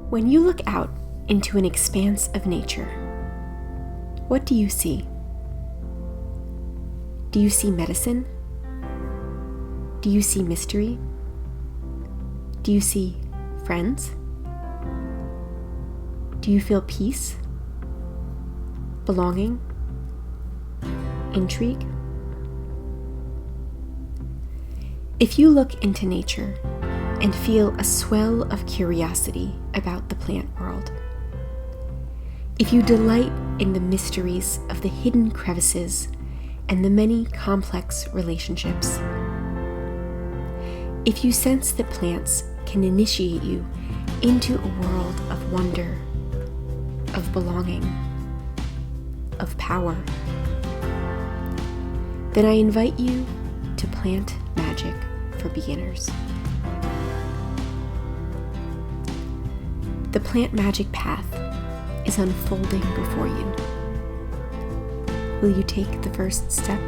When you look out into an expanse of nature, what do you see? Do you see medicine? Do you see mystery? Do you see friends? Do you feel peace, belonging, intrigue? If you look into nature and feel a swell of curiosity about the plant world, if you delight in the mysteries of the hidden crevices and the many complex relationships, if you sense that plants can initiate you into a world of wonder, of belonging, of power, then I invite you to Plant Magic for Beginners. The plant magic path is unfolding before you. Will you take the first step?